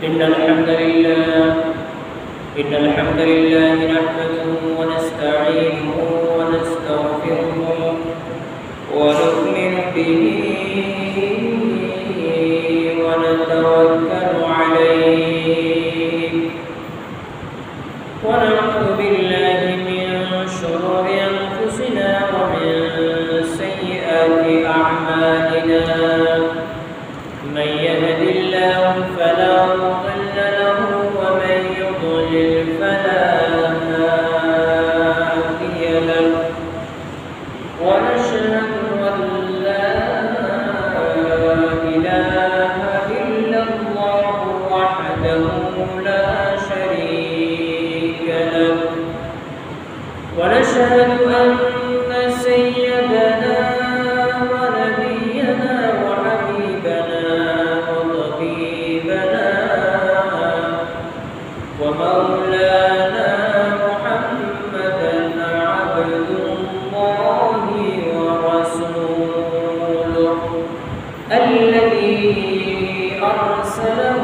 إن الحمد لله نحمده ونستعينه ونستغفره ونؤمن به ونتوكل عليه ونعوذ بالله من شرور أنفسنا ومن سيئات أعمالنا من يهد الله فلا مضل له ومن يضلل فلا هادي له ونشهد أن لا إله إلا الله وحده لا شريك له ونشهد أن سيدنا ونبينا وحبيبنا وطبيبنا ومولانا محمدا عبد الله ورسوله الذي أرسله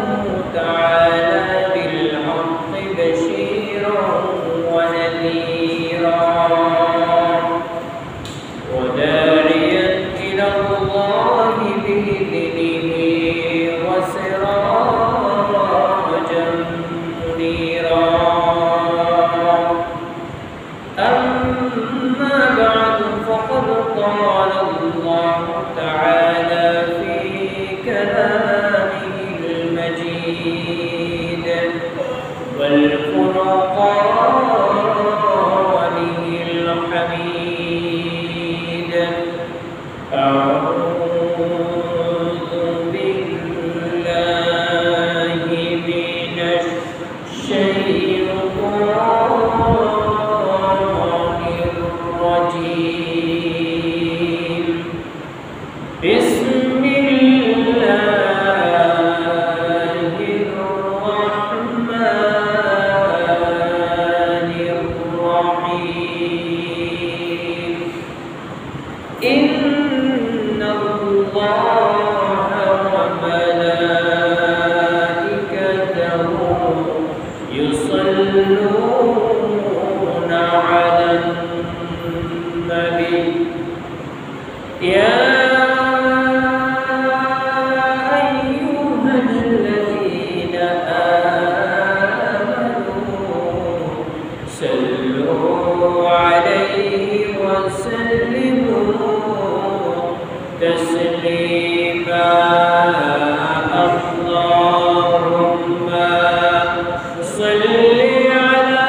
تعالى بالحق بشيرا ونذيرا وداعيا إلى الله بإذنه وسراجا منيرا أما بعد فقد قال الله تعالى في كلامه المجيد والفرقانه الحميد أعوذ بالله من الشيطان الرجيم بسم الله الرحمن الرحيم إن الله وملائكته يصلون على النبي يا أيها الذين آمنوا صلوا عليه وسلموا تسليما اللهم صل على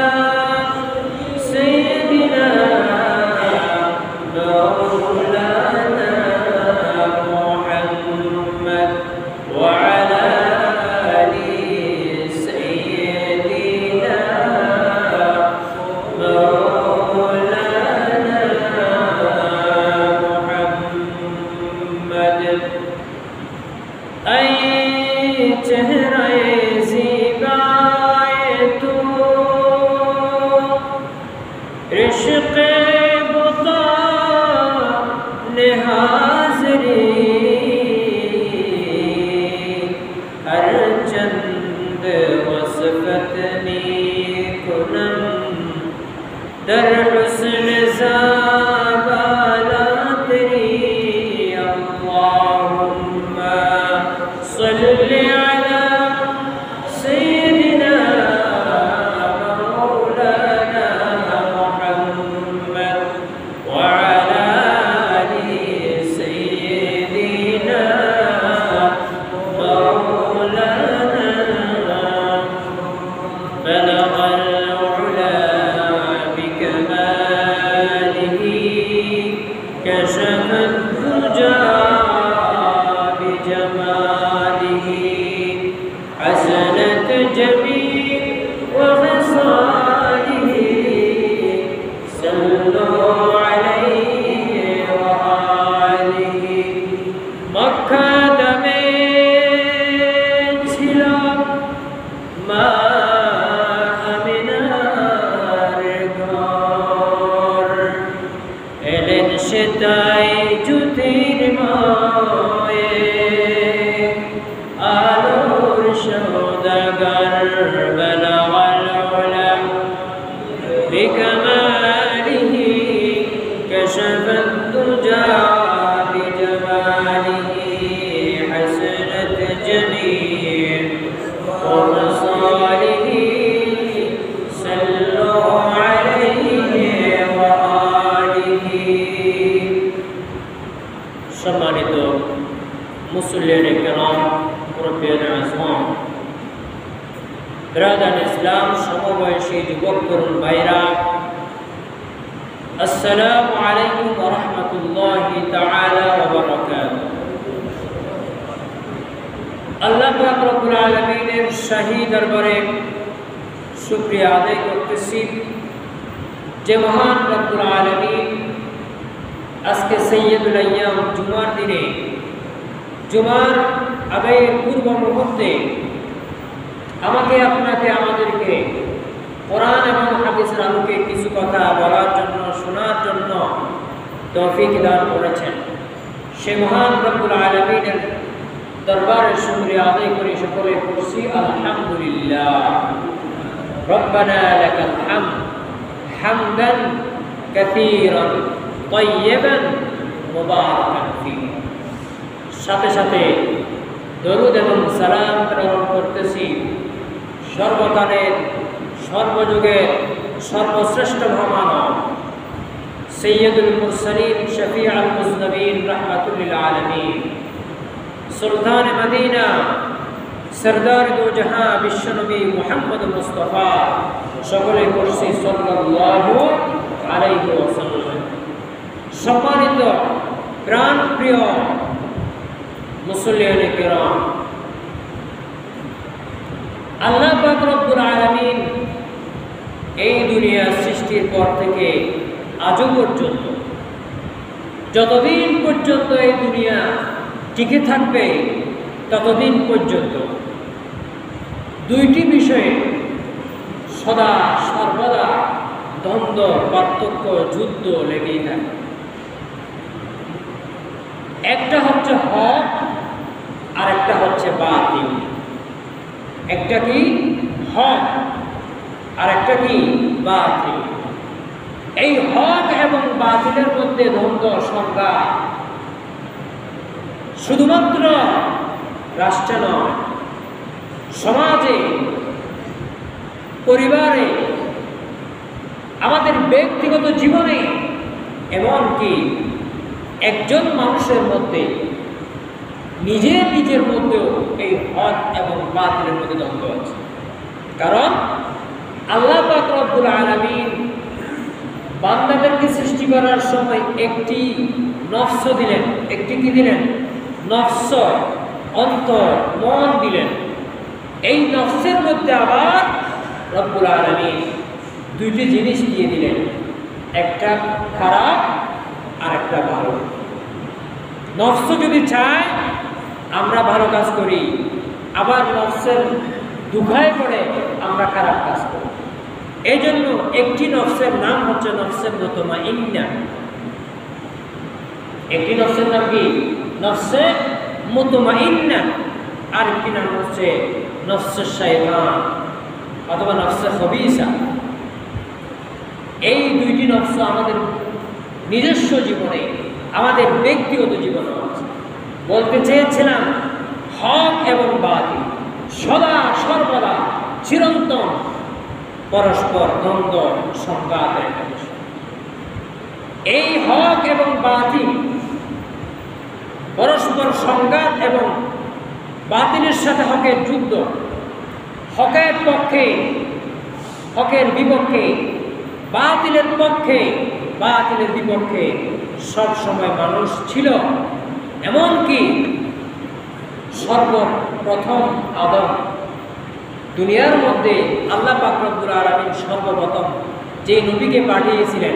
سيدنا مولانا محمد وعلى آل سيدنا مولانا محمد أي چہرہ زیبائے تو عشق بقا نے حاضری ہر چند وصفت نیکنم در حسن زابالا تری اللہم صل على سيدنا مولانا محمد وعلى آل سيدنا مولانا بلغ العلا بكماله كشف الدجى بجماله حسنت جميع وخصاله صلوا عليه وآله مكة دمين سلام ما أمنا رقار إلن شتاي جتير ماي آلور سوداگر بلغ العلا بكماله كشف الدجى بجماله حسنت جميع وخصاله صلوا عليه وآله সম্মানিত মুসল্লিয়ানে কেরাম মুরব্বিয়ানে আজম বিরাদান ইসলাম সমবয়সী যুবক তরুণ ভাইরা আসসালামু আলাইকুম ওয়া রাহমাতুল্লাহি তাআলা ওয়া বারাকাতুহু। আল্লাহ পাক রব্বুল আলামিনের শাহী দরবারে শুকরিয়া আদায় করতেছি যে মহান রব্বুল আলামিন আজকে সাইয়্যিদুল আইয়াম জুমার দিনে জুমার আদায়ের পূর্ব মুহূর্তে আমাকে আপনাকে আমাদেরকে কোরআন এবং হাদিসের আলোকে কিছু কথা বলার জন্য শোনার জন্য তৌফিক দান করেছেন। সে মহান রব্বুল আলামিনের দরবারে শুকরিয়া আদায় করে সকলে পড়ছি আলহামদুলিল্লাহ। রব্বানা লাকাল হামদ হামদান কাসীরান তাইয়্যিবান মুবারাকান ফীহি। সাথে সাথে দরুদ এবং সালাম প্রেরণ করতেছি সর্বকালের সর্বযুগের সর্বশ্রেষ্ঠ মহামানব সৈয়দুল মুরসালিন শফিউল মুজনবিন রাহমাতুল লিল আলামিন সুলতান মদিনা সরদার দো জাহাঁ বিশ্বনবী মুহাম্মদ মুস্তাফা সকলে পড়ছি সাল্লাল্লাহু আলাইহি ওয়াসাল্লাম। সম্মানিত প্রাণ প্রিয় মুসল্লিয়ানে কেরাম, আল্লাহ পাক রব্বুল আলামিন এই দুনিয়া সৃষ্টির পর থেকে আজও পর্যন্ত যতদিন পর্যন্ত এই দুনিয়া টিকে থাকবে ততদিন পর্যন্ত দুইটি বিষয়ে সদা সর্বদা দ্বন্দ্ব পার্থক্য যুদ্ধ লেগেই থাকে। একটা হচ্ছে হক আর একটা হচ্ছে বাতিল। একটা কি হক আর একটা কি বাতিল। এই হক এবং বাতিলের মধ্যে দ্বন্দ্ব সংঘাত শুধুমাত্র রাষ্ট্রে নয়, সমাজে, পরিবারে, আমাদের ব্যক্তিগত জীবনে, এমনকি একজন মানুষের মধ্যে নিজের মধ্যেও এই হক এবং বাতিলের মধ্যে দ্বন্দ্ব আছে। কারণ আল্লাহ পাক রব্বুল আলামিন বান্দাদেরকে সৃষ্টি করার সময় একটি নফস দিলেন, একটি কি দিলেন? নফস, অন্তর, মন দিলেন। এই নফসের মধ্যে আবার রব্বুল আলামিন দুইটি জিনিস দিয়ে দিলেন, একটা খারাপ আর একটা ভালো। নফস যদি চায় আমরা ভালো কাজ করি, আবার নফসের দুঃখায় পড়ে আমরা খারাপ কাজ করি। এই জন্য একটি নফসের নাম হচ্ছে নফসে মুতমাইন্না। একটি নফসের নাম কি? নফসে মুতমাইন্না। আর একটি নাম হচ্ছে নফসে শাইতান অথবা নফসে খবিসা। এই দুইটি নফস আমাদের নিজস্ব জীবনে, আমাদের ব্যক্তিগত জীবনে আছে। বলতে চেয়েছিলাম হক এবং বাতিল সদা সর্বদা চিরন্তন পরস্পর দ্বন্দ্ব সংঘাতের একটা বিষয়। এই হক এবং বাতিল পরস্পর সংঘাত এবং বাতিলের সাথে হকের যুদ্ধ, হকের পক্ষে হকের বিপক্ষে, বাতিলের পক্ষে বাতিলের বিপক্ষে সব সময় মানুষ ছিল। এমনকি সর্বপ্রথম আদম, দুনিয়ার মধ্যে আল্লাহ পাক রব্বুল আলামিন সর্বপ্রথম যে নবীকে পাঠিয়েছিলেন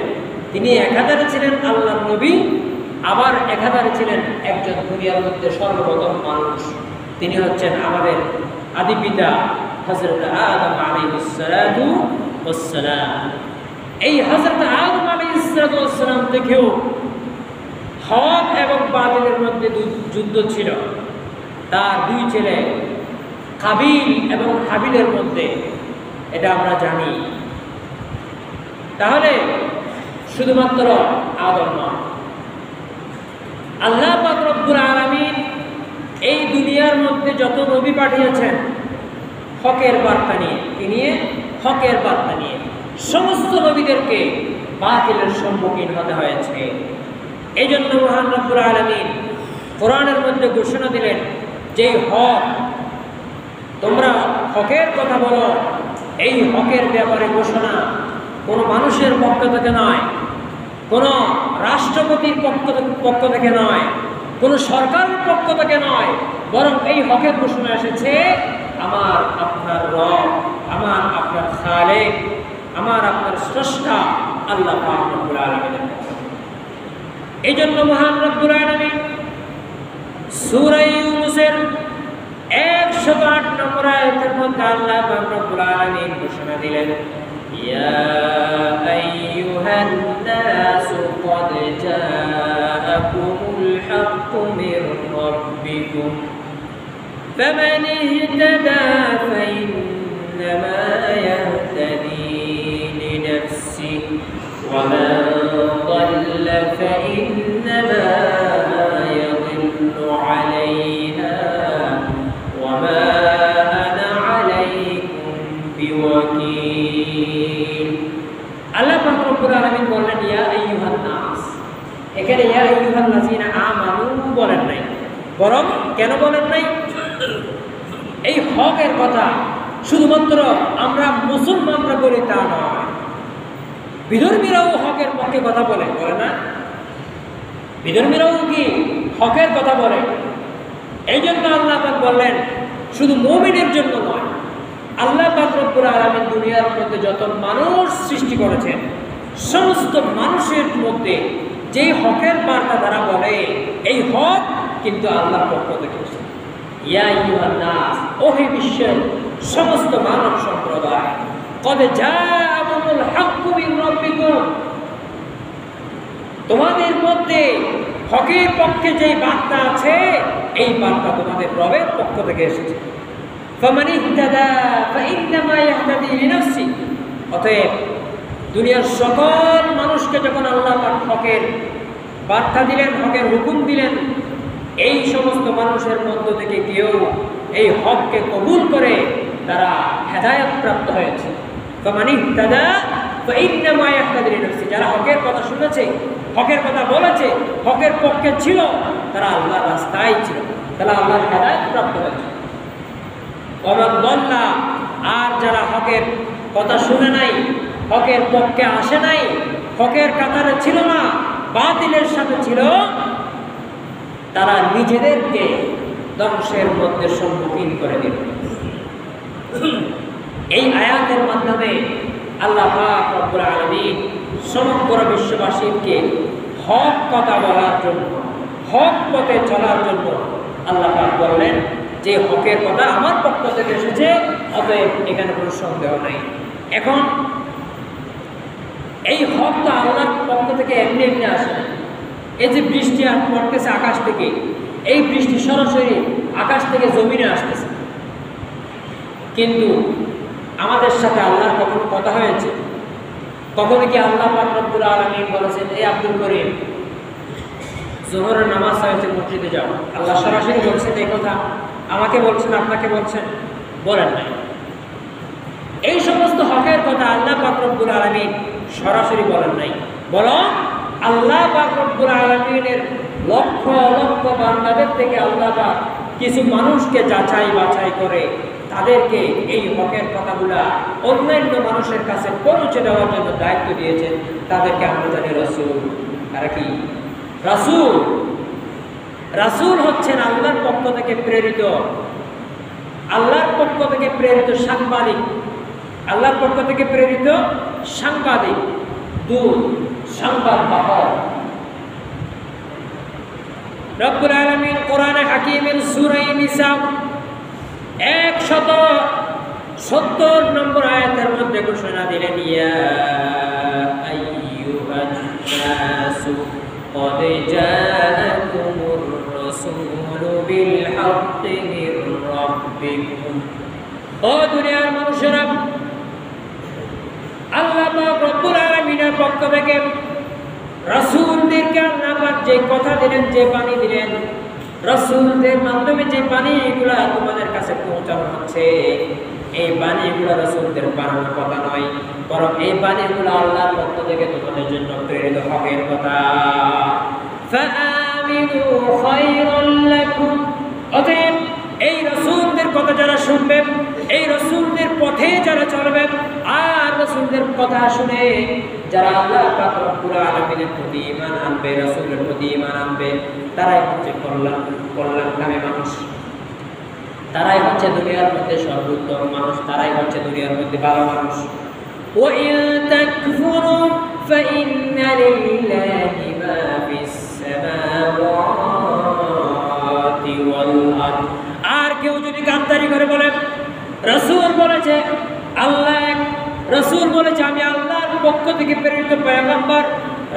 তিনি একাধারে ছিলেন আল্লাহর নবী, আবার একাধারে ছিলেন একজন দুনিয়ার মধ্যে সর্বপ্রথম মানুষ। তিনি হচ্ছেন আমাদের আদি পিতা হযরত আদম আলাইহিস সালাতু ওয়াস সালাম। এই হযরত আদম আলাইহিস সালাতু ওয়াস সালাম থেকেও হক এবং বাতিলের মধ্যে যুদ্ধ ছিল। তার দুই ছেলে কাবিল এবং হাবিলের মধ্যে, এটা আমরা জানি। তাহলে শুধুমাত্র আদম নয়, আল্লাহ পাক রব্বুল আলামিন এই দুনিয়ার মধ্যে যত নবী পাঠিয়েছেন হকের বার্তা নিয়ে, কি নিয়ে? হকের বার্তা নিয়ে। সমস্ত নবীদেরকে বাতিলের সম্মুখীন হতে হয়েছে। এই জন্য মহান রব্বুল আলামিন কোরআনের মধ্যে ঘোষণা দিলেন যে হক, তোমরা হকের কথা বলো। এই হকের ব্যাপারে ঘোষণা কোনো মানুষের পক্ষ থেকে নয়, কোনো রাষ্ট্রপতির পক্ষ থেকে নয়, কোনো সরকারের পক্ষ থেকে নয়, বরং এই হকের ঘোষণা এসেছে আমার আপনার রব, আমার আপনার খালেক, আমার আপনার স্রষ্টা আল্লাহ পাক রব্বুল আলামিনের পক্ষ থেকে। এই জন্য মহান রব্বুল আলামিন সূরা ইউনূসের 108 নম্বর আয়াতের মধ্যে আল্লাহ পাক রব্বুল আলামিন ঘোষণা দিলেন, ইয়া আইয়ুহান নাসু ক্বাদ জাআকুমুল হাক্কু মির রাব্বিকুম ফামান ইহতাদা ফাইন্নামা ইয়াহতাদি লিনাফসিহি ওয়া মান ضل فإنما يضل عليها وما أنا عليكم بوكيل। আল্লাহ পাক রব্বুল আলামিন বললেন ইয়া আইয়ুহান নাস, এখানে ইয়া আইয়ুহাল্লাযিনা আমানু বলেন নাই, বরং কেন বলেন নাই? এই হকের কথা শুধুমাত্র আমরা মুসলমানরা বলি তা নয়, বিধর্মীরাও হকের পক্ষে কথা বলে না? বিধর্মীরাও কি হকের কথা বলে? এই জন্য আল্লাহ পাক বললেন শুধু মুমিনের জন্য নয়, আল্লাহ পাক রব্বুল আলামিন দুনিয়ার মধ্যে যত মানুষ সৃষ্টি করেছেন সমস্ত মানুষের মধ্যে যেই হকের বার্তা তারা বলে, এই হক কিন্তু আল্লাহর পক্ষ থেকে এসেছে। ইয়া আইয়ুহান নাস, ওহে বিশ্বের সমস্ত মানব সম্প্রদায়, কদ জাআকুমুল হাক্কু মির রাব্বিকুম, তোমাদের মধ্যে হকের পক্ষে যেই বার্তা আছে এই বার্তা তোমাদের রবের পক্ষ থেকে এসেছে। ফামান ইহতাদা ফাইন্নামা ইয়াহতাদি লিনাফসিহি, অতএব দুনিয়ার সকল মানুষকে যখন আল্লাহ পাক হকের বার্তা দিলেন, হকের হুকুম দিলেন, এই সমস্ত মানুষের মধ্য থেকে কেউ এই হককে কবুল করে তারা হেদায়েত প্রাপ্ত হয়েছে। ফামান ইহতাদা ফাইন্নামা ইয়াহতাদি লিনাফসিহি, যারা হকের কথা শুনেছে, হকের কথা বলেছে, হকের পক্ষে ছিল, তারা আল্লাহর রাস্তায় ছিল, তারা আল্লাহর হেদায়েত প্রাপ্ত হয়েছে। ওয়া মান দাল্লা, আর যারা হকের কথা শুনে নাই, হকের পক্ষে আসে নাই, হকের কাতারে ছিল না, বাতিলের সাথে ছিল, তারা নিজেদেরকে ধ্বংসের মধ্যে সম্মুখীন করে দিল। এই আয়াতের মাধ্যমে আল্লাহ পাক রব্বুল আলামিন সমগ্র বিশ্ববাসীকে হক কথা বলার জন্য, হক পথে চলার জন্য আল্লাহ পাক বললেন যে হকের কথা আমার পক্ষ থেকে এসেছে, অতএব এখানে কোনো সন্দেহ নাই। এখন এই হক তো আল্লাহর পক্ষ থেকে এমনি এমনি আসে না। এই যে বৃষ্টি পড়তেছে আকাশ থেকে, এই বৃষ্টি সরাসরি আকাশ থেকে জমিনে আসতেছে, কিন্তু আমাদের সাথে আল্লাহর কখনো কথা হয়েছে? কখনো কি আল্লাহ পাক রব্বুল আলামিন বলেছেন এই আব্দুল করিম যোহরের নামাজ হয়েছে মসজিদে যাও? আল্লাহ সরাসরি বলছেন এই কথা? আমাকে বলছেন, আপনাকে বলছেন? বলেন নাই। এই সমস্ত হকের কথা আল্লাহ পাক রব্বুল আলামিন সরাসরি বলেন নাই, বরং আল্লাহ পাক রব্বুল আলামিনের লক্ষ লক্ষ বান্দাদের থেকে আল্লাহ পাক কিছু মানুষকে যাচাই বাছাই করে তাদেরকে এই হকের কথাগুলা অন্যান্য মানুষের কাছে পৌঁছে দেওয়ার জন্য দায়িত্ব দিয়েছেন। তাদেরকে আমরা জানি রাসূল। তারা কি রাসূল? রাসূল হচ্ছেন আল্লাহর পক্ষ থেকে প্রেরিত, আল্লাহর পক্ষ থেকে প্রেরিত সাংবাদিক, আল্লাহর পক্ষ থেকে প্রেরিত সাংবাদিক, দূত, সংবাদ বাহক। রব্বুল আলামিন কোরআনে হাকিমের সূরা নিসা 170 নম্বর আয়াতের মধ্যে ঘোষণা দিলেন, ইয়া আইয়ুহান নাসু ক্বাদ জাআকুমুর রাসূলু বিল হাক্কি মির রাব্বিকুম ও দুনিয়ার মানুষেরা, আল্লাহ পাক রব্বুল আলামিনের পক্ষ থেকে রাসূলদেরকে আল্লাহ পাক যে কথা দিলেন, যে পানি দিলেন, রাসূলদের মাধ্যমে যে পানিগুলা তোমাদের কাছে পৌঁছানো হচ্ছে, এই পানিগুলো রাসূলদের বানানোর কথা নয়, বরং এই পানিগুলো আল্লাহর পক্ষ থেকে তোমাদের জন্য প্রেরিত হকের কথা। ফাআমিনু খায়রাল লাকুম, অতএব এই রাসূলদের কথা যারা শুনবে, এই রাসূলদের পথে যারা চলবে, আর রাসূলদের কথা শুনে যারা আল্লাহ পাক রব্বুল আলামিনের প্রতি ঈমান আনবে, রাসূলের প্রতি ঈমান আনবে, তারাই হচ্ছে কল্যাণকামী মানুষ, তারাই হচ্ছে দুনিয়ার মধ্যে সর্বোত্তম মানুষ, তারাই হচ্ছে দুনিয়ার মধ্যে ভালো মানুষ। وَإِن تَكْفُرُوا فَإِنَّ لِلَّهِ مَا فِي السَّمَاوَاتِ وَالْأَرْضِ। আর কেউ যদি গাদ্দারি করে বলে রাসূল বলেছে আল্লাহ এক, রাসূল বলেছে আমি আল্লাহর পক্ষ থেকে প্রেরিত পয়গম্বর,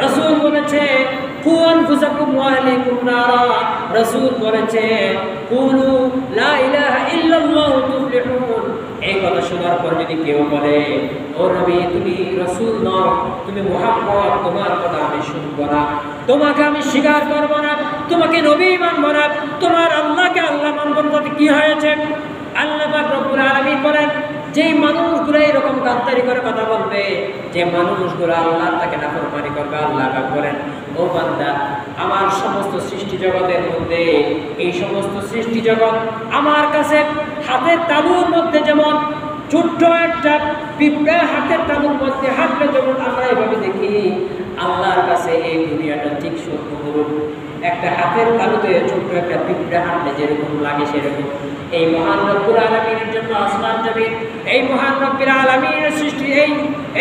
রাসূল বলেছে কু আনফুসাকুম ওয়া আহলিকুম নারা, রাসূল বলেছে কুলু লা ইলাহা ইল্লাল্লাহু তুফলিহুন, এই কথা শোনার পর যদি কেউ বলে ও নবী তুমি রাসূল নও, তুমি মুহাম্মদ, তোমার কথা আমি শুনব না, তোমাকে আমি স্বীকার করব না, তোমাকে নবী মানব না, তোমার আল্লাহকে আল্লাহ মানব না, কি হয়েছে? আল্লাহ পাক রব্বুল আলামিন বলেন যেই মানুষগুলো এরকম গাদ্দারি করে কথা বলবে, যে মানুষগুলো আল্লাহ তাকে নাফরমানি করবে, আল্লাহ পাক বলেন ও বান্দা, আমার সমস্ত সৃষ্টি জগতের মধ্যে এই সমস্ত সৃষ্টি জগৎ আমার কাছে হাতের তালুর মধ্যে যেমন ছোট্ট একটা পিঁপড়া হাতের তালুর মধ্যে হাঁটলে যেমন আমরা এভাবে দেখি, আল্লাহর কাছে এই দুনিয়াটা ঠিক সত্যরূপ একটা হাতের তালুতে ছোট্ট একটা পিঁপড়া হাঁটলে যেরকম লাগে সেরকম এই মহান রব্বুল আলামিনের জন্য আসমান জমিন, এই মহান রব্বুল আলামিনের সৃষ্টি,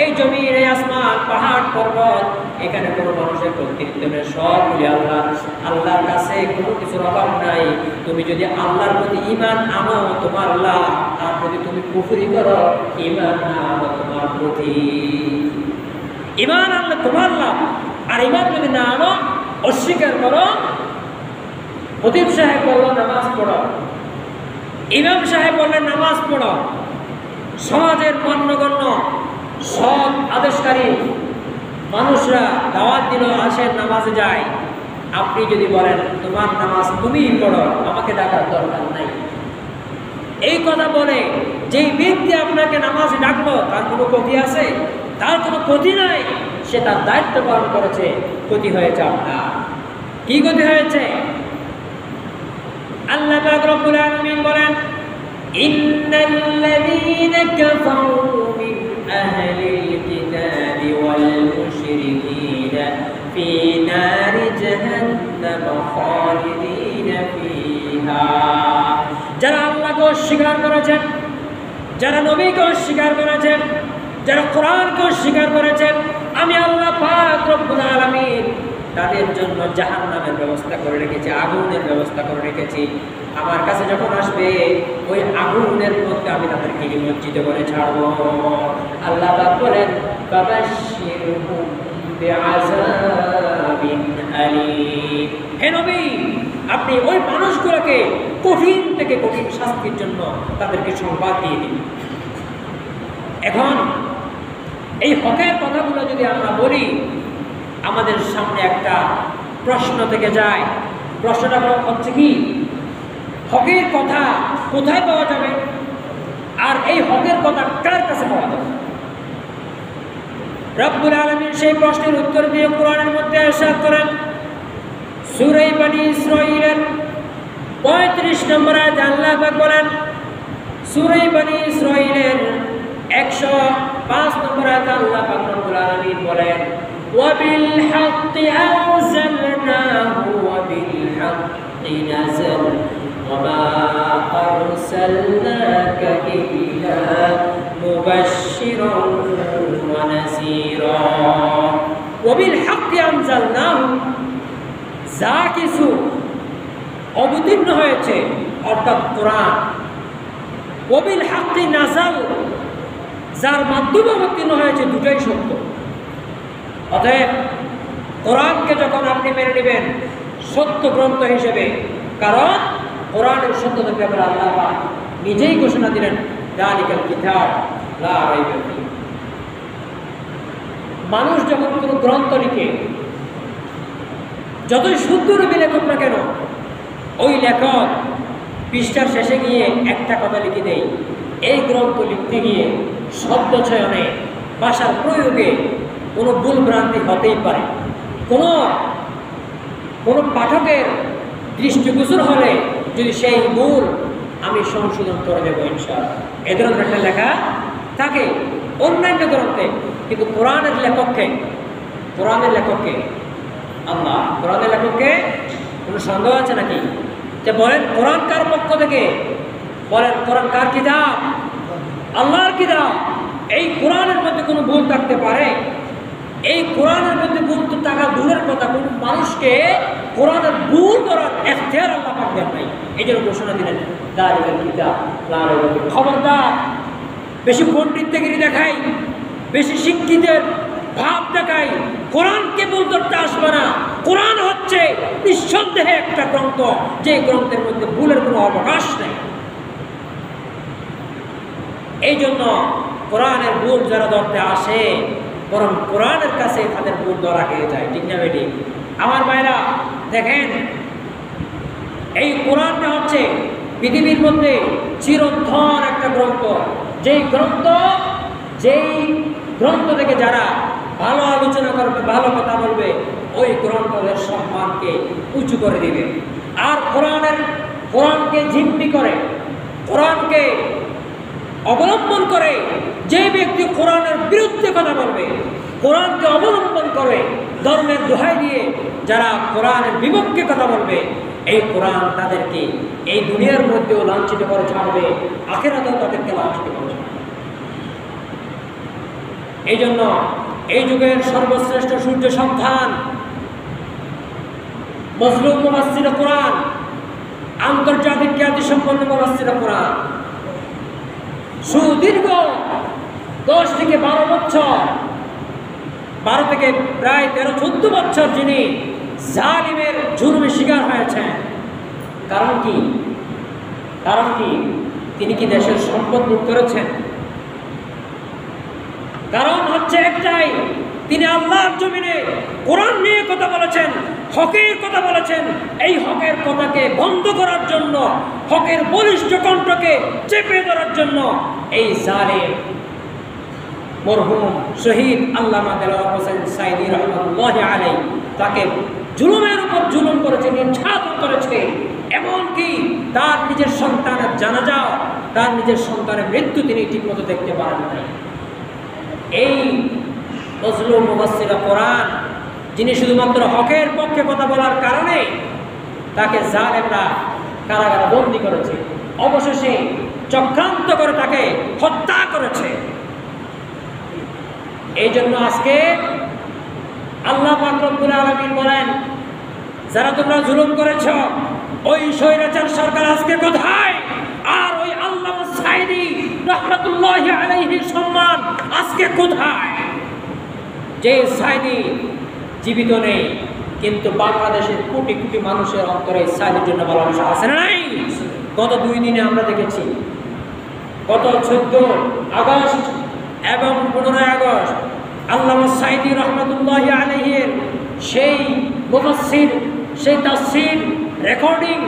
এই জমিন, এই আসমান, পাহাড় পর্বত, এখানে কোনো মানুষের কর্তৃত্ব নেই, সবগুলি আল্লাহর কাছে কোনো কিছুর অভাব নাই। তুমি যদি আল্লাহর প্রতি ঈমান আনো তোমার আল্লাহ, আর যদি তুমি কুফরি করো ঈমান না আনো তোমার প্রতি, ঈমান আনলে তোমার লাভ, আর ঈমান যদি না আনো অস্বীকার করো। খতিব সাহেব বলল নামাজ পড়ো, ইমাম সাহেব বললেন নামাজ পড়ো, সমাজের মান্যগণ্য সব আদেশকারী মানুষরা দাওয়াত দিল আসেন নামাজে যায়, আপনি যদি বলেন তোমার নামাজ তুমিই পড়ো, আমাকে ডাকার দরকার নাই, এই কথা বলে যেই ব্যক্তি আপনাকে নামাজে ডাকলো তার কোনো ক্ষতি আছে? তার কোনো ক্ষতি নাই, সে তার দায়িত্ব পালন করেছে, ক্ষতি হয়েছে আপনার। কি ক্ষতি হয়েছে? আল্লাহ পাক রব্বুল আলামিন বলেন ইন্নাল্লাযীনা কাফারু মিন আহলিল কিতাবি ওয়াল মুশরিকিনা ফী নারি জাহান্নাম খালিদিনা ফীহা, যারা আল্লাহকে অস্বীকার করেছেন, যারা নবীকে অস্বীকার করেছেন, যারা কোরআনকে অস্বীকার করেছেন, আমি আল্লাহ পাক রব্বুল আলামিন তাদের জন্য জাহান্নামের ব্যবস্থা করে রেখেছি, আগুনের ব্যবস্থা করে রেখেছি। আমার কাছে যখন আসবে ওই আগুনের মধ্যে আমি তাদেরকে নিমজ্জিত করে ছাড়বো। আল্লাহ পাক বলেন ফাবাশশিরহুম বিআযাবিন আলীম, হে নবী আপনি ওই মানুষগুলোকে কঠিন থেকে কঠিন শাস্তির জন্য তাদেরকে সংবাদ দিয়ে দিন। এখন এই হকের কথাগুলো যদি আমরা বলি, আমাদের সামনে একটা প্রশ্ন থেকে যায়। প্রশ্নটা হচ্ছে কি, হকের কথা কোথায় পাওয়া যাবে, আর এই হকের কথা কার কাছে পাওয়া যাবে? রব্বুল আলামিন সেই প্রশ্নের উত্তর দিয়ে কোরআনের মধ্যে ইরশাদ করেন, সূরা বনী ইসরাঈলের 35 নম্বর আয়াতে আল্লাহ পাক বলেন, সূরা বনী ইসরাঈলের 105 নম্বর আয়াতে আল্লাহ পাক রব্বুল আলামিন বলেন وَبِالْحَقِّ أَنزَلْنَاهُ وَبِالْحَقِّ نَزَلَ وَمَا أَرْسَلْنَاكَ إِلَّا مُبَشِّرًا وَنَذِيرًا وَبِالْحَقِّ أَنزَلْنَاهُ, যা কিছু অবতীর্ণ হয়েছে অর্থাৎ কোরআন, وَبِالْحَقِّ نَزَلَ, যার মাধ্যমে অবতীর্ণ হয়েছে, দুটোই সত্য। অতএব কোরআনকে যখন আপনি মেনে নেবেন সত্য গ্রন্থ হিসেবে, কারণ কোরআনের সত্যতার ব্যাপারে আল্লাহ নিজেই ঘোষণা দিলেন, যালিকাল কিতাব লা রাইবা ফীহ। মানুষ যখন কোনো গ্রন্থ লিখে, যতই শুদ্ধরূপে লেখক না কেন, ওই লেখক পৃষ্ঠার শেষে গিয়ে একটা কথা লিখে দেয়, এই গ্রন্থ লিখতে গিয়ে শব্দ চয়নে, ভাষার প্রয়োগে কোনো ভুল ভ্রান্তি হতেই পারে। কোনো পাঠকের দৃষ্টিগোচর হলে যদি সেই ভুল আমি সংশোধন করে দেবো ইনশাআল্লাহ, এ ধরনের একটা লেখা থাকে অন্যান্য গ্রন্থে। কিন্তু কোরআনের লেখককে আল্লাহ, কোরআনের লেখককে কোনো সন্দেহ আছে নাকি? যে বলেন কোরআন কার পক্ষ থেকে? বলেন কোরআন কার কিতাব? আল্লাহর কিতাব। এই কোরআনের মধ্যে কোনো ভুল থাকতে পারে? এই কোরআনের মধ্যে ভুল তো থাকা দূরের কথা, কোন মানুষকে কোরআনের ভুল ধরার এখতিয়ার আল্লাহ পাক দেন নাই। এই জন্য ঘোষণা দিলেন, যালিকাল কিতাব লা রাইবা ফীহ। খবরদার, বেশি পণ্ডিতগিরি দেখাই, বেশি শিক্ষিতের ভাব দেখাই, কোরআনকে ভুল ধরতে আসবে না। কোরআন হচ্ছে নিঃসন্দেহে একটা গ্রন্থ, যে গ্রন্থের মধ্যে ভুলের কোনো অবকাশ নেই। এই জন্য কোরআনের ভুল যারা ধরতে আসে, বরং কোরআনের কাছে তাদের ভুল ধরা খেয়ে যায়। ঠিক না বেটি? আমার ভাইরা দেখেন, এই কোরআনটা হচ্ছে পৃথিবীর মধ্যে চিরন্তন একটা গ্রন্থ। যেই গ্রন্থ থেকে যারা ভালো আলোচনা করবে, ভালো কথা বলবে, ওই গ্রন্থের সম্মানকে উঁচু করে দিবে। আর কোরআনকে জিম্মি করে, কোরআনকে অবলম্বন করে যে ব্যক্তি কোরআনের বিরুদ্ধে কথা বলবে, কোরআনকে অবলম্বন করে ধর্মের দোহাই দিয়ে যারা কোরআনের বিপক্ষে কথা বলবে, এই কোরআন তাদেরকে এই দুনিয়ার মধ্যেও লাঞ্ছিত করে ছাড়বে, আখিরাতেও তাদেরকে লাঞ্ছিত করে ছাড়বে। এই জন্য এই যুগের সর্বশ্রেষ্ঠ সূর্য সন্তান মজলুম মুফাসসির কোরআন, আন্তর্জাতিক খ্যাতি সম্পন্ন মুফাসসির কোরআন, সুদীর্ঘ 10 থেকে 12 বছর, 12 থেকে প্রায় 13-14 বছর যিনি জালিমের জুলুমের শিকার হয়েছেন। কারণ কি? তিনি কি দেশের সম্পদ লুট করেছেন? কারণ হচ্ছে একটাই, তিনি আল্লাহর জমিনে কোরআন নিয়ে কথা বলেছেন, হকের কথা বলেছেন। এই হকের কথাকে বন্ধ করার জন্য, হকের বলিষ্ঠ কণ্ঠকে চেপে ধরার জন্য এই জালেম মরহুম শহীদ আল্লামা দেলোয়ার হোসেন সাঈদী রাহমাতুল্লাহি আলাইহি তাকে জুলুমের উপর জুলুম করেছে, নির্যাতন করেছে। এমনকি তার নিজের সন্তানের জানাজা, তার নিজের সন্তানের মৃত্যু তিনি ঠিকমতো দেখতে পারেন নাই। এই মজলুম মুফাসসির কোরআন, যিনি শুধুমাত্র হকের পক্ষে কথা বলার কারণে তাকে জালেমরা কারাগারে বন্দী করেছে, অবশেষে চক্রান্ত করে তাকে হত্যা করেছে। এই জন্য আজকে আল্লাহ পাক রব্বুল আলামিন বলেন, যারা তোমরা জুলুম করেছ, ওই স্বৈরাচার সরকার আজকে কোথায়? আর ওই আল্লামা সাঈদী রাহমাতুল্লাহি আলাইহির সম্মান আজকে কোথায়? যে সাঈদী জীবিত নেই, কিন্তু বাংলাদেশের কোটি কোটি মানুষের অন্তরে সাঈদীর জন্য ভালোবাসা আছে না নাই? গত 2 দিনে আমরা দেখেছি, গত 14 আগস্ট এবং 15 আগস্ট আল্লামা সাঈদী রাহমাতুল্লাহি আলাইহির সেই মুফাসসির, সেই তাফসীর রেকর্ডিং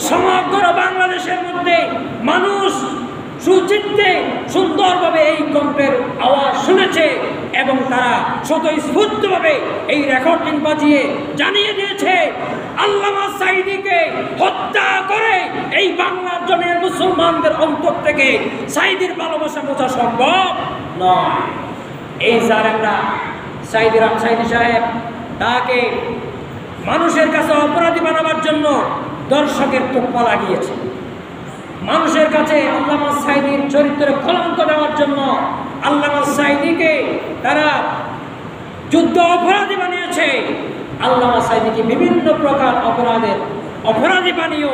সমগ্র বাংলাদেশের মধ্যে মানুষ সুচিন্তে সুন্দরভাবে এই কণ্ঠের আওয়াজ শুনেছে এবং তারা স্বতঃস্ফূর্তভাবে এই রেকর্ডিং বাজিয়ে জানিয়ে দিয়েছে, আল্লামা সাঈদীকে হত্যা করে এই বাংলার জমির মুসলমানদের অন্তর থেকে সাঈদীর ভালোবাসা বোঝা সম্ভব নয়। এই জালেমরা সাঈদী সাহেব তাকে মানুষের কাছে অপরাধী বানাবার জন্য দর্শকের তোপ্পা লাগিয়েছে, মানুষের কাছে আল্লামা সাঈদীর চরিত্রে কলঙ্ক দেওয়ার জন্য আল্লামা সাঈদীকে তারা যুদ্ধ অপরাধী বানিয়েছে। আল্লামা সাঈদীকে বিভিন্ন প্রকার অপরাধী বানিয়েও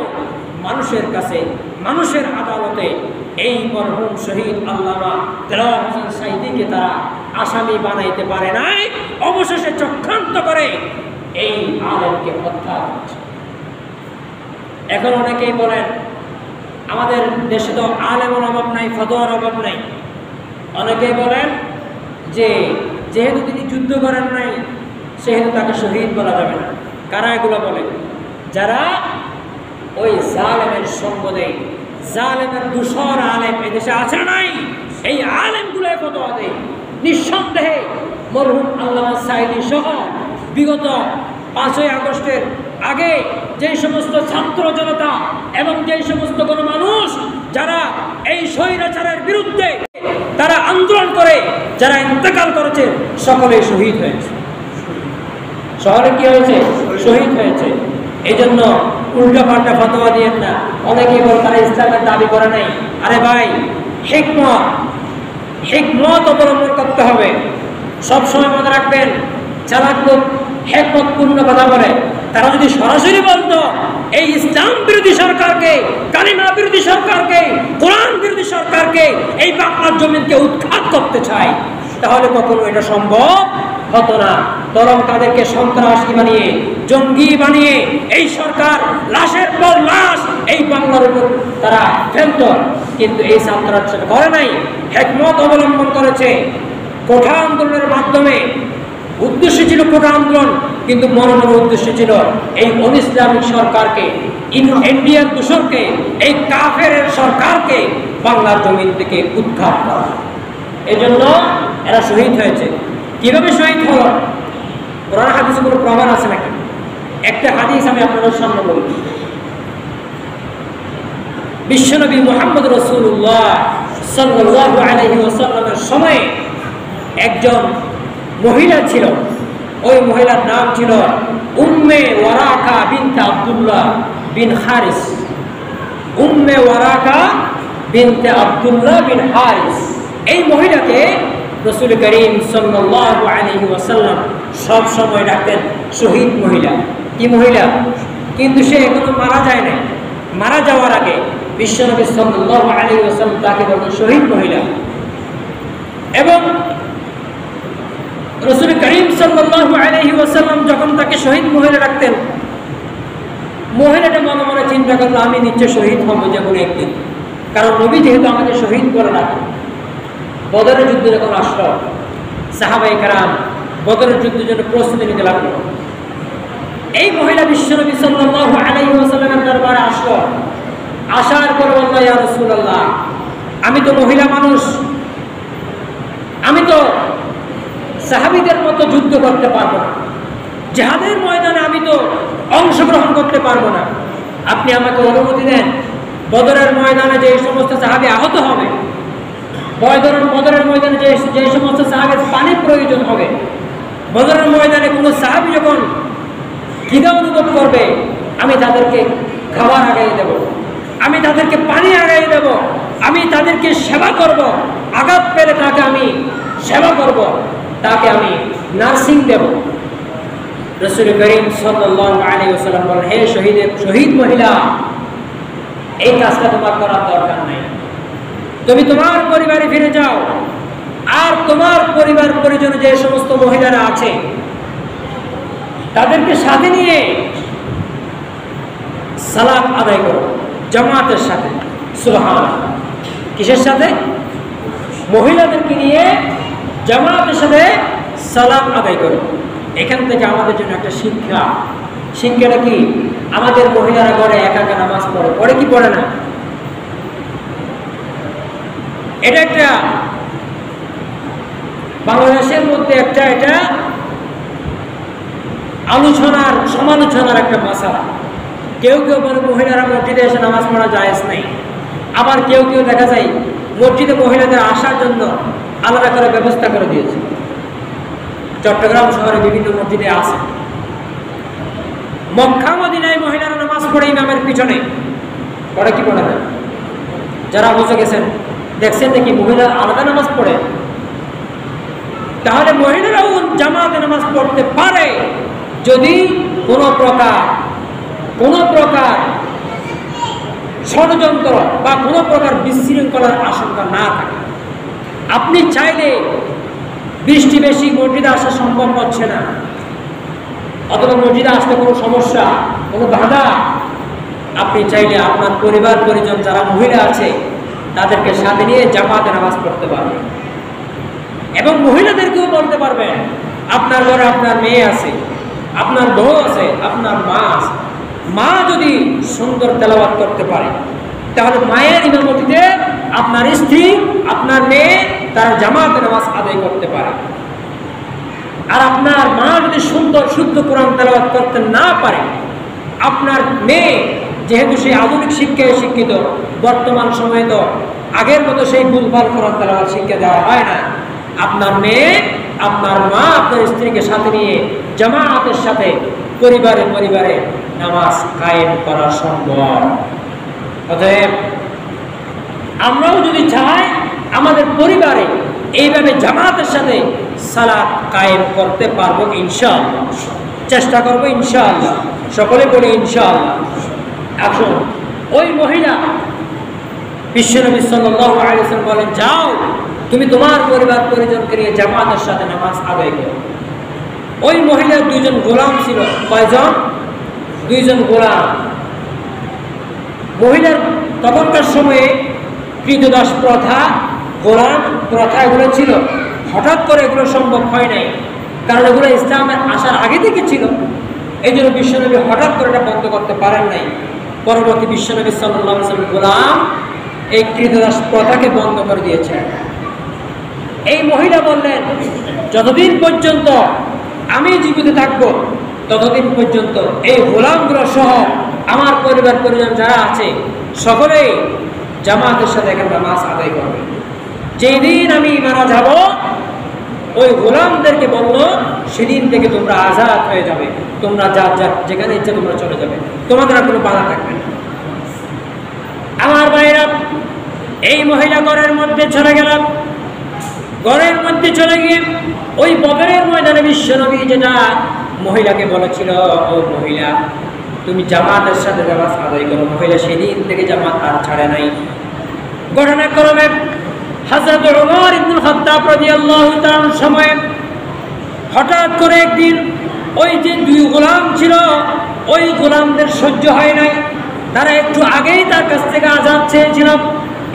মানুষের কাছে, মানুষের আদালতে এই মরহুম শহীদ আল্লামা দেলোয়ার হোসেন সাঈদীকে তারা আসামি বানাইতে পারে নাই। অবশেষে চক্রান্ত করে এই আলেমকে হত্যা করেছে। এখন অনেকেই বলেন আমাদের দেশে তো আলেমের অভাব নাই, ফতোয়ার অভাব নাই। অনেকেই বলেন যে যেহেতু তিনি যুদ্ধ করেন নাই সেহেতু তাকে শহীদ বলা যাবে না। কারা এগুলো বলে? যারা ওই জালেমের সঙ্গ দেয়, জালেমের দূষর আলেম এদেশে আছে নাই, এই আলেমগুলো ফতোয়া দেয়। নিঃসন্দেহে মরহুম আল্লামা সাঈদী সহ বিগত 5ই আগস্টের আগে যে সমস্ত ছাত্র জনতা এবং যে সমস্ত কোনো মানুষ যারা এই স্বৈরাচারের বিরুদ্ধে তারা আন্দোলন করে যারা ইন্তেকাল করেছে সকলেই শহীদ হয়েছে। শহরে কি হয়েছে? শহীদ হয়েছে। এই জন্য উল্টা পাল্টা ফতোয়া দিয়েন না। অনেকেই বলে তারা ইসলামের দাবি করে নাই। আরে ভাই, হিকমত অবলম্বন করতে হবে। সবসময় মনে রাখবেন, চালাক লোক হিকমতপূর্ণ কথা বলে। তারা যদি সরাসরি বলতো এই ইসলাম বিরোধী সরকারকে, কালিমা বিরোধী সরকারকে, কোরআন বিরোধী সরকারকে এই বাংলার জমিনকে উৎখাত করতে চায়, তাহলে কখনো এটা সম্ভব হতো না। বরং তাদেরকে সন্ত্রাসী বানিয়ে, জঙ্গি বানিয়ে এই সরকার লাশের পর লাশ এই বাংলার উপর তারা ফেলত। কিন্তু এই ছাত্ররা সেটা করে নাই, হিকমত অবলম্বন করেছে। কোঠা আন্দোলনের মাধ্যমে উদ্দেশ্য ছিল কোঠা আন্দোলন, কিন্তু মনে মনে উদ্দেশ্য ছিল এই অনিসলামিক সরকারকে, ইন্ডিয়ান দূষণকে, এই কাফের সরকারকে বাংলার জমিন থেকে উৎখাত করা। এজন্য এরা শহীদ হয়েছে। কিভাবে শহীদ হলো? কোরআন হাদিসে কোনো প্রমাণ আছে নাকি? একটা হাদিস আমি আপনাদের সামনে বলব। বিশ্বনবী মুহাম্মদ রাসূলুল্লাহ সাল্লাল্লাহু আলাইহি ওয়াসাল্লামের সময়ে একজন মহিলা ছিল। ওই মহিলার নাম ছিল উম্মে ওয়ারাকা বিনতে আব্দুল্লাহ বিন হারিস। উম্মে ওয়ারাকা বিনতে আব্দুল্লাহ বিন হারিস। এই মহিলাকে রাসূল করিম সাল্লাল্লাহু আলাইহি ওয়াসাল্লাম সব সময় ডাকতেন শহীদ মহিলা। কি মহিলা? কিন্তু সে এখনো মারা যায় নাই। মারা যাওয়ার আগে বিশ্বনবী সাল্লাল্লাহু আলাইহি ওয়াসাল্লাম তাকে বলতেন শহীদ মহিলা। এবং রাসূল করিম সাল্লাল্লাহু আলাইহি ওয়াসাল্লাম যখন তাকে শহীদ মহিলা ডাকতেন, মহিলাটা মনে মনে চিন্তা করলো আমি নিশ্চয় শহীদ হব যে কোনো একদিন, কারণ নবী যেহেতু আমাকে শহীদ করে রাখেন। বদরের যুদ্ধে যখন আসলো, সাহাবায়ে কেরাম বদরের যুদ্ধের জন্য প্রস্তুতি নিতে লাগলো। এই মহিলা বিশ্বনবী সাল্লাল্লাহু আলাইহি ওয়াসাল্লামের দরবারে আসলো। আসার পর বলল, ইয়া রাসূলুল্লাহ, আমি তো মহিলা মানুষ, আমি তো সাহাবীদের মতো যুদ্ধ করতে পারবো না, জিহাদের ময়দানে আমি তো অংশগ্রহণ করতে পারবো না। আপনি আমাকে অনুমতি দেন, বদরের ময়দানে যে সমস্ত সাহাবী আহত হবে, বদরের ময়দানে যে সমস্ত সাহাবীর পানির প্রয়োজন হবে, বদরের ময়দানে কোনো সাহাবী যখন খিদা অনুভব করবে, আমি তাদেরকে খাবার আগাই দেব, আমি তাদেরকে পানি আগাই দেব, আমি তাদেরকে সেবা করব, আঘাত পেলে তাকে আমি সেবা করব, তাকে আমি নার্সিং দেব। রাসূল করিম সাল্লাল্লাহু আলাইহি ওয়াসাল্লাম বলেন, হে শহীদ মহিলা, এই কাজটা তোমার করার দরকার নাই। তুমি তোমার পরিবারে ফিরে যাও, আর তোমার পরিবার পরিজন যে সমস্ত মহিলারা আছে তাদেরকে সাথে নিয়ে সালাত আদায় করো জামাতের সাথে। সুবহানাল্লাহ। কিসের সাথে? মহিলাদেরকে নিয়ে জামাতের সাথে সালাত আদায় করো। এখান থেকে আমাদের জন্য একটা শিক্ষাটা কি? আমাদের মহিলারা ঘরে একা একা নামাজ পড়ে কি পড়ে না? এটা একটা বাংলাদেশের মধ্যে এটা সমালোচনার একটা মাসালা। কেউ বলে মহিলারা মসজিদে এসে নামাজ পড়া জায়েজ নাই, আবার কেউ দেখা যায় মসজিদে মহিলাদের আসার জন্য আলাদা করে ব্যবস্থা করে দিয়েছে। চট্টগ্রাম শহরে বিভিন্ন মসজিদে আছে। মক্কা মদিনায় মহিলারা নামাজ পড়ে ইমামের পিছনে পড়ে কি পড়ে না? যারা বসে গেছেন দেখছেন নাকি মহিলা আলাদা নামাজ পড়ে? তাহলে মহিলারাও জামাতে নামাজ পড়তে পারে যদি কোনো প্রকার ষড়যন্ত্র বা কোনো প্রকার বিশৃঙ্খলার আশঙ্কা না থাকে। আপনি চাইলে বৃষ্টি বেশি, মসজিদে আসা সম্ভব হচ্ছে না, অথবা মসজিদে আসতে কোনো সমস্যা, কোনো বাধা, আপনি চাইলে আপনার পরিবার পরিজন যারা মহিলা আছে তাদেরকে সাথে নিয়ে জামাতে নামাজ পড়তে পারবেন। এবং মহিলাদেরকেও বলতে পারবেন, আপনার ঘরে আপনার মেয়ে আছে, আপনার বউ আছে, আপনার মা আছে, মা যদি সুন্দর তেলাওয়াত করতে পারে তাহলে মায়ের ইমামতিতে আপনার স্ত্রী, আপনার মেয়ে তার জামাতে নামাজ আদায় করতে পারে। আর আপনার মা যদি সুন্দর শুদ্ধ কোরআন তেলাওয়াত করতে না পারে, আপনার মেয়ে যেহেতু সেই আধুনিক শিক্ষায় শিক্ষিত, বর্তমান সময়ে তো আগের মতো সেই ভুলভাল কোরআন তেলাওয়াত শিক্ষা দেওয়া হয় না, আপনার মেয়ে, আপনার মা আপনার স্ত্রীকে সাথে নিয়ে জামাতের সাথে পরিবারে পরিবারে নামাজ কায়েম করা সম্ভব। অতএব আমরাও যদি চাই আমাদের পরিবারে এইভাবে জামাতের সাথে সালাত কায়েম করতে পারবো ইনশাআল্লাহ, চেষ্টা করবো ইনশাআল্লাহ, সকলে বলে ইনশাআল্লাহ। এখন ওই মহিলা বিশ্বনবী সাল্লাল্লাহু আলাইহি ওয়াসাল্লাম বলেন, যাও তুমি তোমার পরিবার পরিজনকে নিয়ে জামাতের সাথে নামাজ আদায় করো। ওই মহিলার দুইজন গোলাম ছিল। কয়জন? দুইজন গোলাম। মহিলার তখনকার সময়ে কৃতদাস প্রথা, গোলাম প্রথা এগুলো ছিল। হঠাৎ করে এগুলো সম্ভব হয় নাই, কারণ এগুলো ইসলামের আসার আগে থেকে ছিল। এই জন্য বিশ্বনবী হঠাৎ করে এটা বন্ধ করতে পারেন নাই। পরবর্তী বিশ্বনবী সাল্লাল্লাহু আলাইহি ওয়াসাল্লাম গোলাম এই কৃতদাস প্রথাকে বন্ধ করে দিয়েছেন। এই মহিলা বললেন, যতদিন পর্যন্ত আমি জীবিত থাকবো ততদিন পর্যন্ত এই গোলামগুলো সহ আমার পরিবার পরিজন যারা আছে সকলেই জামাতের সাথে এখানে নামাজ আদায় করবে। যেই দিন আমি মারা যাব, ওই গোলামদেরকে বলল, সেদিন থেকে তোমরা আজাদ হয়ে যাবে, তোমরা যা যা যেখানে ইচ্ছা তোমরা চলে যাবে, তোমাদের আর কোনো বাধা থাকবে না। আমার ভাইরা, এই মহিলা ঘরের মধ্যে চলে গেলাম। ঘরের মধ্যে চলে গিয়ে ওই বদরের ময়দানে বিশ্বনবী যেটা মহিলাকে বলেছিল, ও মহিলা তুমি জামাতের সাথে নামাজ আদায় করো। মহিলা সেদিন থেকে জামাত আর ছাড়ে নাই। ঘটনাক্রমে হযরত ওমর ইবনে খাত্তাব রাদিয়াল্লাহু তাআলার সময় হঠাৎ করে একদিন ওই যে দুই গোলাম ছিল, ওই গোলামদের সহ্য হয় নাই, তারা একটু আগেই তার কাছ থেকে আজাদ চেয়েছিল।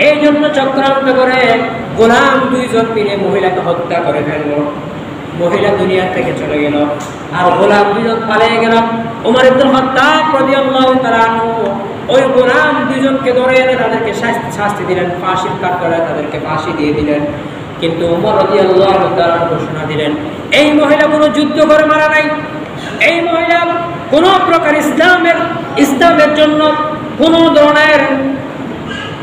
এই জন্য চক্রান্ত করে গোলাম দুইজন মিলে মহিলাকে হত্যা করে ফেলল। মহিলা দুনিয়া থেকে চলে গেল, আর গোলাম দুইজন পালিয়ে গেল। ওমর ইবনে খাত্তাব রাদিয়াল্লাহু তাআলা ওই গোলাম দুইজনকে ধরে এনে তাদেরকে শাস্তি দিলেন, ফাঁসির কাঠগড়ায় তাদেরকে ফাঁসি দিয়ে দিলেন। কিন্তু ওমর রাদিয়াল্লাহু তাআলা ঘোষণা দিলেন, এই মহিলা কোনো যুদ্ধ করে মারা নাই, এই মহিলা কোনো প্রকার ইসলামের জন্য কোনো ধরনের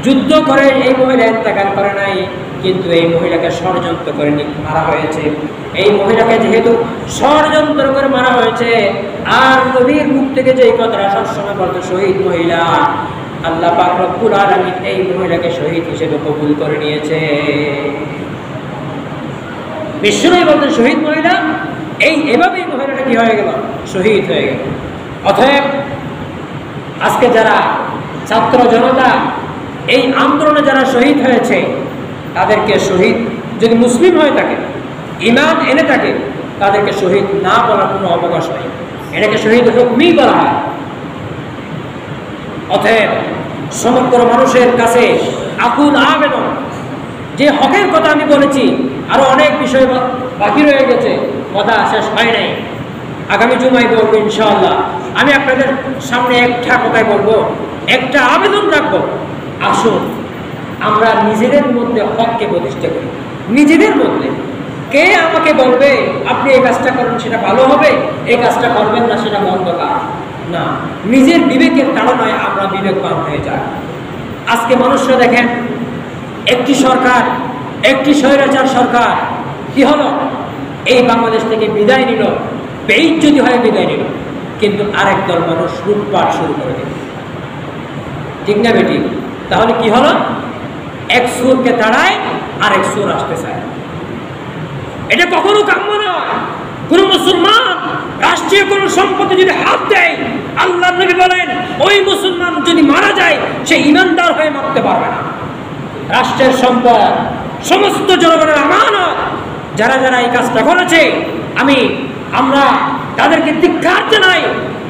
যুদ্ধ করে এই মহিলা ইন্তেকাল করে নাই, কিন্তু এই মহিলাকে ষড়যন্ত্র করে মারা হয়েছে। এই মহিলাকে যেহেতু ষড়যন্ত্র করে মারা হয়েছে, আর নবীর মুখ থেকে যে কথাটা সবসময় বলতো শহীদ মহিলা, আল্লাহ পাক রব্বুল আলামিন এই মহিলাকে শহীদ হিসেবে কবুল করে নিয়েছে। বিশ্বনবী বলতেন শহীদ মহিলা, এভাবেই মহিলাটা কি হয়ে গেল? শহীদ হয়ে গেল। অতএব আজকে যারা ছাত্র জনতা এই আন্দোলনে যারা শহীদ হয়েছে, তাদেরকে শহীদ যদি মুসলিম হয়ে থাকে, ঈমান এনে থাকে, তাদেরকে শহীদ না বলার কোনো অবকাশ নেই, এটাকে শহীদ হুকমই বলা হয়। অতএব সমগ্র মানুষের কাছে আকুল আবেদন, যে হকের কথা আমি বলেছি, আরো অনেক বিষয় বাকি রয়ে গেছে, কথা শেষ হয় নাই, আগামী জুমায় বলবো ইনশাআল্লাহ। আমি আপনাদের সামনে একটা কথাই বলবো, একটা আবেদন রাখবো, আসুন আমরা নিজেদের মধ্যে হককে প্রতিষ্ঠা করি। নিজেদের মধ্যে কে আমাকে বলবে আপনি এই কাজটা করেন সেটা ভালো হবে, এই কাজটা করবেন না সেটা মন্দ কাজ না, নিজের বিবেকের তাড়নায় আমরা বিবেকবান হয়ে যাই। আজকে মানুষরা দেখেন, একটি সরকার, একটি স্বৈরাচার সরকার কি হলো, এই বাংলাদেশ থেকে বিদায় নিল, বেইজ্জতি হয়ে বিদায় নিল, কিন্তু আরেক দল মানুষ লুটপাট শুরু করে দিল। ঠিক না বেটি? তাহলে কি হলো? এক সুরকে তাড়ায় আরেক সুর আসতে চায়। এটা কখনো কাম্য নয়। কোন মুসলমান রাষ্ট্রীয় কোন সম্পত্তি যদি হাত দেয়, আল্লাহর নবী বলেন ওই মুসলমান যদি মারা যায় সে ঈমানদার হয়ে মরতে পারবে না। রাষ্ট্রের সম্পদ সমস্ত জনগণের আমানত, যারা যারা এই কাজটা করেছে আমরা তাদেরকে ধিক্কার জানাই,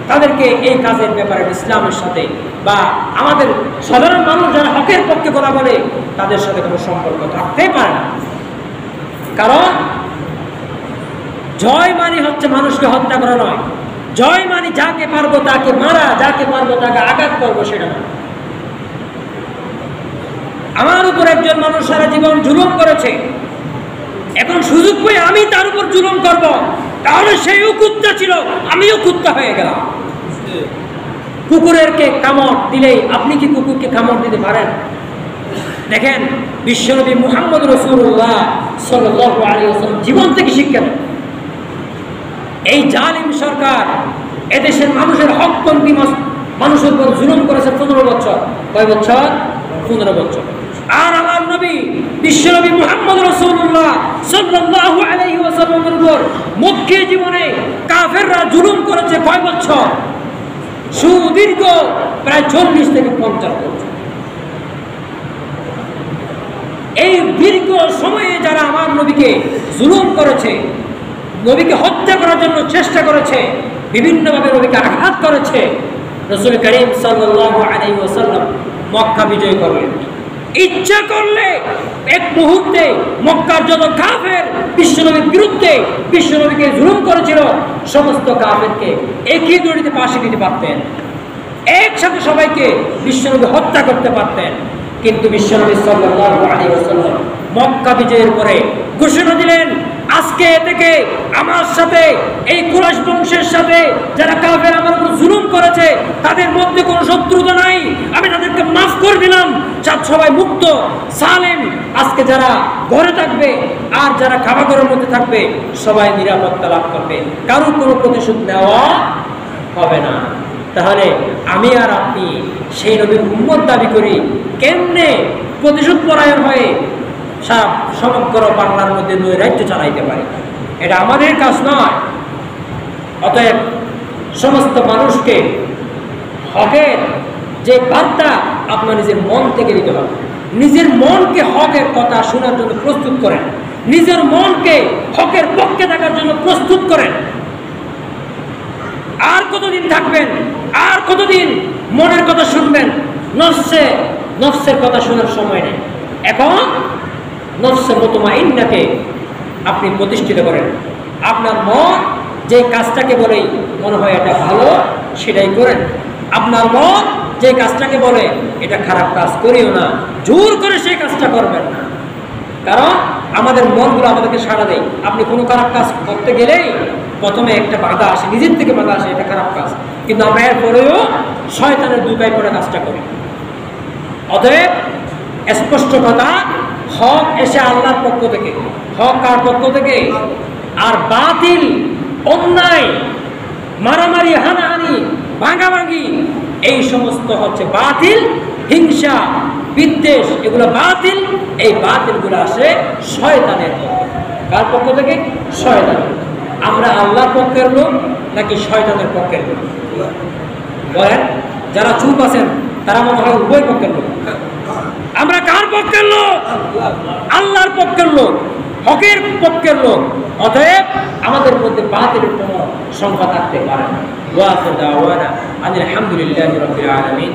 তাদেরকে এই কাজের ব্যাপারে ইসলামের সাথে বা আমাদের সাধারণ মানুষ যারা হকের পক্ষে কথা বলে তাদের সাথে কোনো সম্পর্ক থাকতেই পারে না। কারণ জয় মানে হচ্ছে মানুষকে হত্যা করা নয়, জয় মানে যাকে পারবো তাকে মারা, যাকে পারবো তাকে আঘাত করবো সেটা না। আমার উপর একজন মানুষ সারা জীবন জুলুম করেছে, এখন সুযোগ পেয়ে আমি তার উপর জুলুম করব, তাহলে সেও কুত্তা ছিল, আমিও কুত্তা হয়ে গেলাম। কুকুরেরকে কামড় দিলেই আপনি কি কুকুরকে কামড় দিতে পারেন? দেখেন বিশ্বনবী মুহাম্মদ রাসূলুল্লাহ সাল্লাল্লাহু আলাইহি ওয়াসাল্লাম জীবন থেকে শিক্ষা দেন। এই জালিম সরকার এদেশের মানুষের হকপন্থী মানুষের উপর জুলুম করেছে 15 বছর। কয় বছর? 15 বছর। আর আমার নবী বিশ্বনবী মুহাম্মদ রাসূলুল্লাহ সাল্লাল্লাহু আলাইহি ওয়াসাল্লামের উপর মক্কি জীবনে কাফেররা জুলুম করেছে কয় বছর? সুদীর্ঘ প্রায় 40 থেকে 50 বছর। এই দীর্ঘ সময়ে যারা আমার নবীকে জুলুম করেছে, নবীকে হত্যা করার জন্য চেষ্টা করেছে, বিভিন্নভাবে নবীকে আঘাত করেছে, রাসূল করিম সাল্লাল্লাহু আলাইহি ওয়াসাল্লাম মক্কা বিজয় করলেন। ইচ্ছা করলে এক মুহূর্তে মক্কার যত কাফের বিশ্বনবীর বিরুদ্ধে বিশ্বনবীকে জুলুম করেছিল সমস্ত কাফেরকে একই দড়িতে ফাঁসি দিতে পারতেন, একসাথে সবাইকে বিশ্বনবী হত্যা করতে পারতেন। কিন্তু বিশ্বনবী সাল্লাল্লাহু আলাইহি ওয়াসাল্লাম মক্কা বিজয়ের পরে ঘোষণা দিলেন, আজকে থেকে আমার সাথে এই কুরাইশ বংশের সাথে যারা কাফের আমার উপর জুলুম করেছে তাদের মধ্যে কোনো শত্রুতা নাই, আমি তাদেরকে মাফ করে দিলাম। সবাই মুক্ত সালেম, আজকে যারা ঘরে থাকবে আর যারা কাবাঘরের মধ্যে থাকবে সবাই নিরাপত্তা লাভ করবে, কারোর কোনো প্রতিশোধ নেওয়া হবে না। তাহলে আমি আর আপনি সেই নবীর উম্মত দাবি করি, কেমনে প্রতিশোধ পরায়ণ হয়ে সমগ্র বাংলার মধ্যে নৈরাজ্য চালাইতে পারি? এটা আমাদের কাজ নয়। অতএব সমস্ত মানুষকে হকের যে বার্তা আপনার নিজের মন থেকে দিতে হবে। নিজের মনকে হকের কথা শোনার জন্য প্রস্তুত করেন, নিজের মনকে হকের পক্ষে থাকার জন্য প্রস্তুত করেন। আর কতদিন থাকবেন? আর কতদিন মনের কথা শুনবেন? নফসের কথা শোনার সময় নেই। এখন নফসে মুতমাইন্নাকে আপনি প্রতিষ্ঠিত করেন। আপনার মন যে কাজটাকে বলে মনে হয় এটা ভালো সেটাই করেন। আপনার মন যে কাজটাকে বলে এটা খারাপ কাজ করিও না, জোর করে সেই কাজটা করবেন না। কারণ আমাদের মনগুলো আমাদেরকে সাড়া দেয়। আপনি কোনো খারাপ কাজ করতে গেলেই প্রথমে একটা বাধা আসে, নিজের থেকে বাধা আসে, এটা খারাপ কাজ, কিন্তু আমরা এরপরেও শয়তানের দুটাই করে কাজটা করি। অতএব স্পষ্ট কথা, হক এসে আল্লাহর পক্ষ থেকে। হক কার পক্ষ থেকে? আর বাতিল, অন্যায়, মারামারি, হানাহানি, ভাঙাভাঙি, এই সমস্ত হচ্ছে বাতিল। হিংসা, বিদ্বেষ, এগুলো বাতিল। এই বাতিলগুলো আসে শয়তানের পক্ষ। কার পক্ষ থেকে? শয়তানের। আমরা আল্লাহর পক্ষের লোক নাকি শয়তানের পক্ষের লোক? বলেন। যারা চুপ আছেন তারা মনে হয় উভয় পক্ষের লোক। আমরা কার পক্ষের লোক? আল্লাহর পক্ষের লোক, হকের পক্ষের লোক। অতএব আমাদের মধ্যে বাতিলের কোনো সংখ্যা থাকতে পারে না। ওয়া আখিরু দাওয়ানা আলহামদুলিল্লাহি রাব্বিল আলামিন।